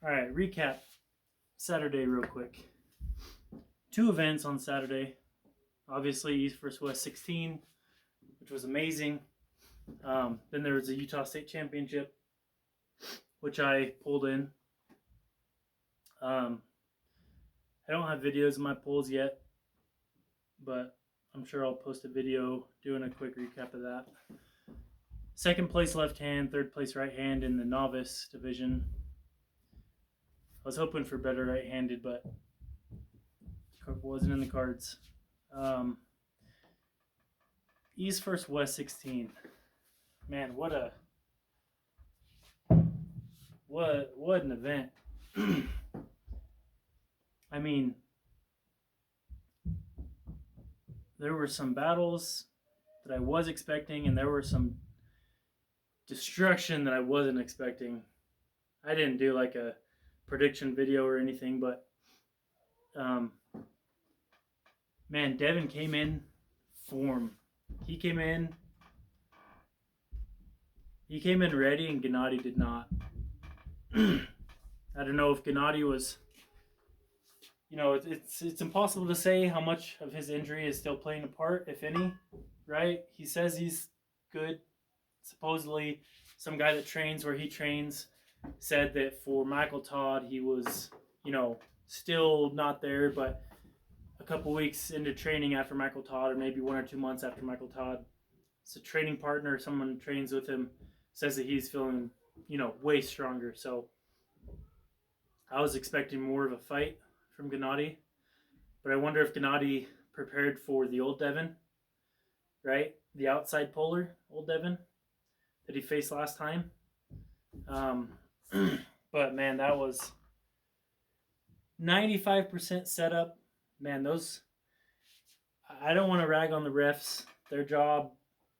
All right, recap Saturday real quick. 2 events on Saturday. Obviously, East vs. West 16, which was amazing. Then there was the Utah State Championship, which I pulled in. I don't have videos of my pulls yet, but I'm sure I'll post a video doing a quick recap of that. Second place left hand, third place right hand in the novice division. I was hoping for better right-handed, but it wasn't in the cards. East vs. West 16. Man, what an event. I mean, there were some battles that I was expecting, and there were some destruction that I wasn't expecting. I didn't do like a prediction video or anything, but man, Devin came in form. He came in ready, and Gennady did not. I don't know if Gennady was, it's impossible to say how much of his injury is still playing a part, if any, right? He says he's good. Supposedly, some guy that trains where he trains said that for Michael Todd, he was, still not there, but a couple weeks into training after Michael Todd, or maybe 1 or 2 months after Michael Todd, it's a training partner, someone who trains with him, says that he's feeling, way stronger. So I was expecting more of a fight from Gennady, but I wonder if Gennady prepared for the old Devin, right? The outside polar old Devin that he faced last time. But man, that was 95% setup. Man, I don't want to rag on the refs. Their job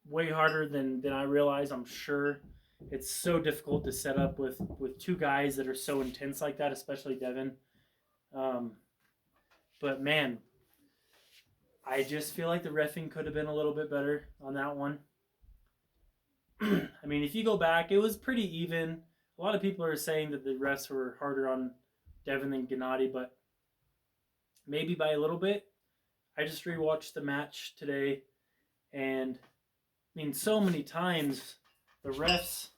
way harder than I realize, I'm sure. It's so difficult to set up with 2 guys that are so intense like that, especially Devin. But man, I just feel like the reffing could have been a little bit better on that one. I mean, if you go back, it was pretty even. A lot of people are saying that the refs were harder on Devin than Gennady, but maybe by a little bit. I just rewatched the match today, and I mean, so many times the refs,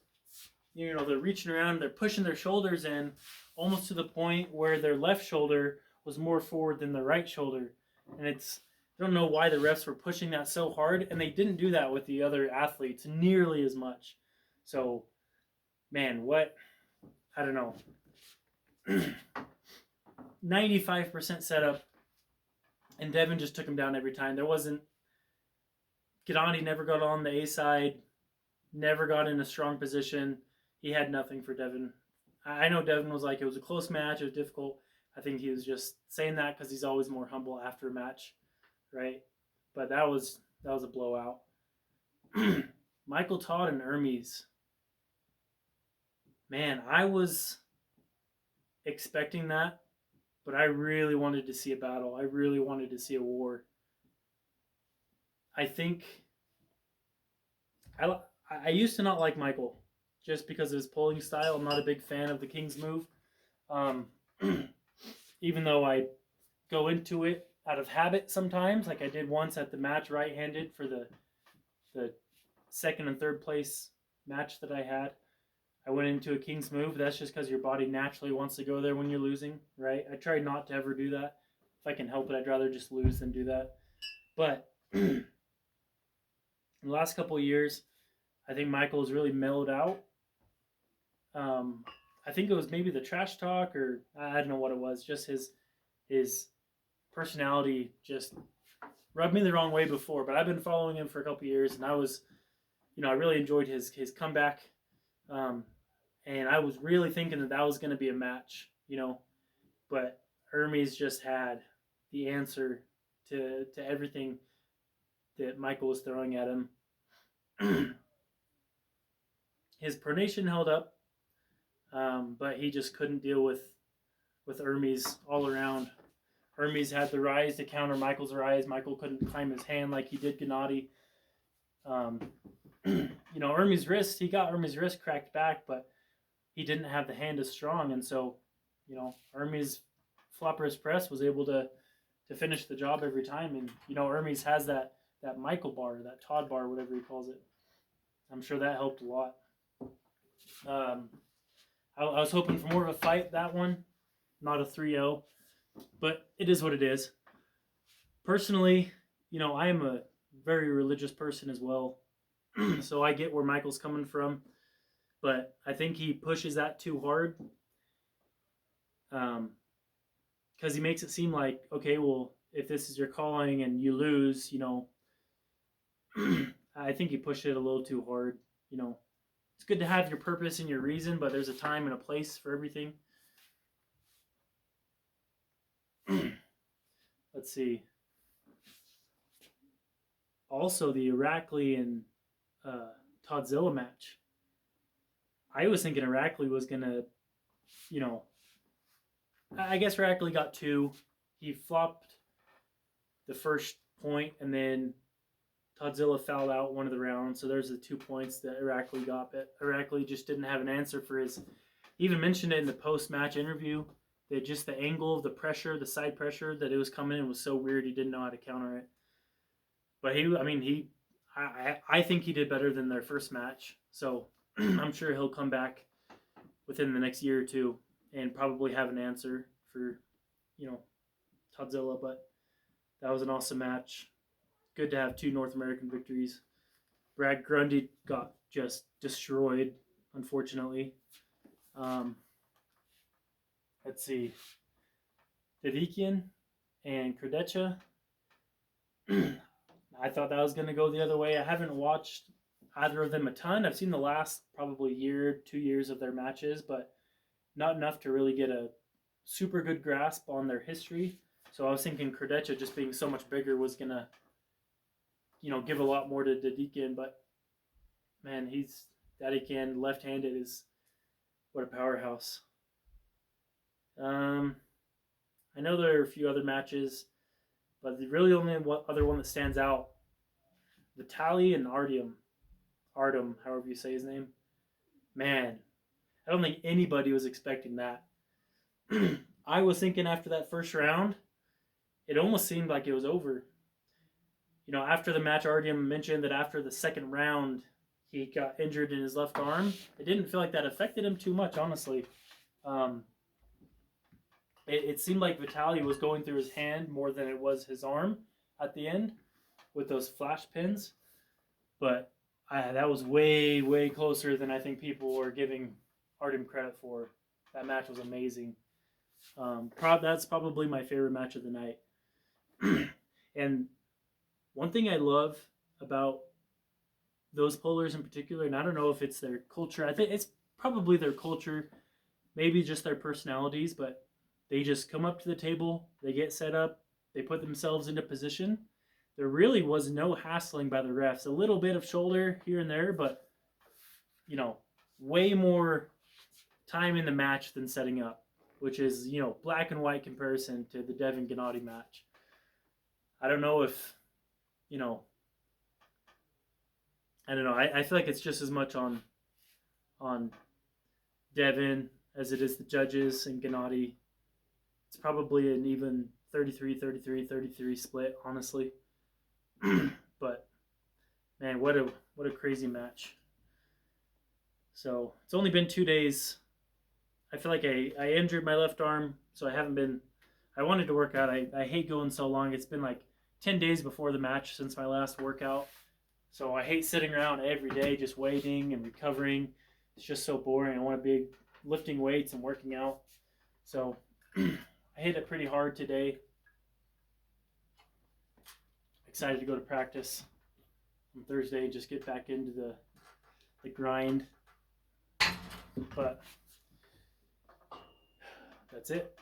they're reaching around, they're pushing their shoulders in almost to the point where their left shoulder was more forward than the right shoulder. And I don't know why the refs were pushing that so hard, and they didn't do that with the other athletes nearly as much. So, man, I don't know. 95% setup, and Devin just took him down every time. Gennady never got on the A side, never got in a strong position. He had nothing for Devin. I know Devin was like, it was a close match, it was difficult. I think he was just saying that because he's always more humble after a match, right? But that was a blowout. Michael Todd and Hermes. Man, I was expecting that, but I really wanted to see a battle. I really wanted to see a war. I think I used to not like Michael just because of his pulling style. I'm not a big fan of the King's move. Even though I go into it out of habit sometimes, like I did once at the match right-handed for the second and third place match that I had. I went into a King's move. That's just because your body naturally wants to go there when you're losing, right? I try not to ever do that. If I can help it, I'd rather just lose than do that. But in the last couple of years, I think Michael has really mellowed out. I think it was maybe the trash talk, or I don't know what it was. Just his personality just rubbed me the wrong way before. But I've been following him for a couple of years, and I was, I really enjoyed his comeback. And I was really thinking that was going to be a match, but Hermes just had the answer to everything that Michael was throwing at him. His pronation held up, but he just couldn't deal with Hermes all around. Hermes had the rise to counter Michael's rise. Michael couldn't climb his hand like he did Gennady. Hermes' wrist, he got Hermes' wrist cracked back, but he didn't have the hand as strong, and so Hermes floppers press was able to finish the job every time, and Hermes has that Michael bar, that Todd bar, whatever he calls it. I'm sure that helped a lot. I was hoping for more of a fight, that one, not a 3-0, but it is what it is. Personally, I am a very religious person as well, so I get where Michael's coming from, but I think he pushes that too hard, because he makes it seem like, okay, well, if this is your calling and you lose, I think he pushed it a little too hard. It's good to have your purpose and your reason, but there's a time and a place for everything. Let's see. Also, the Irakli and Toddzilla match. I was thinking Irakli was gonna, I guess Irakli got 2. He flopped the first point, and then Toddzilla fouled out one of the rounds, so there's the 2 points that Irakli got. But Irakli just didn't have an answer for his. He even mentioned it in the post-match interview that just the angle of the pressure, the side pressure that it was coming in was so weird he didn't know how to counter it. But I think he did better than their first match, so I'm sure he'll come back within the next year or two and probably have an answer for, Toddzilla. But that was an awesome match. Good to have 2 North American victories. Brad Grundy got just destroyed, unfortunately. Let's see. Davikian and Krdecha. I thought that was going to go the other way. I haven't watched either of them a ton. I've seen the last probably 2 years of their matches, but not enough to really get a super good grasp on their history. So I was thinking Krdecha, just being so much bigger, was going to give a lot more to Dadikian, but man, Dadikian left-handed is what a powerhouse. I know there are a few other matches, but the really only other one that stands out, Vitaly and Artem, however you say his name. Man, I don't think anybody was expecting that. I was thinking after that first round, it almost seemed like it was over. After the match, Artyom mentioned that after the second round, he got injured in his left arm. It didn't feel like that affected him too much, honestly. It seemed like Vitaly was going through his hand more than it was his arm at the end with those flash pins. But that was way, way closer than I think people were giving Artyom credit for. That match was amazing. That's probably my favorite match of the night. And one thing I love about those pullers in particular, and I don't know if it's their culture, I think it's probably their culture, maybe just their personalities, but they just come up to the table, they get set up, they put themselves into position. There really was no hassling by the refs. A little bit of shoulder here and there, but, way more time in the match than setting up, which is, black and white comparison to the Devin Gennady match. I don't know if, I don't know. I feel like it's just as much on Devin as it is the judges and Gennady. It's probably an even 33-33-33 split, honestly. But man, what a crazy match. So it's only been 2 days. I feel like I injured my left arm, so I haven't been. I wanted to work out. I hate going so long. It's been like 10 days before the match since my last workout. So I hate sitting around every day just waiting and recovering. It's just so boring. I want to be lifting weights and working out. So I hit it pretty hard today. Excited to go to practice on Thursday, just get back into the grind. But that's it.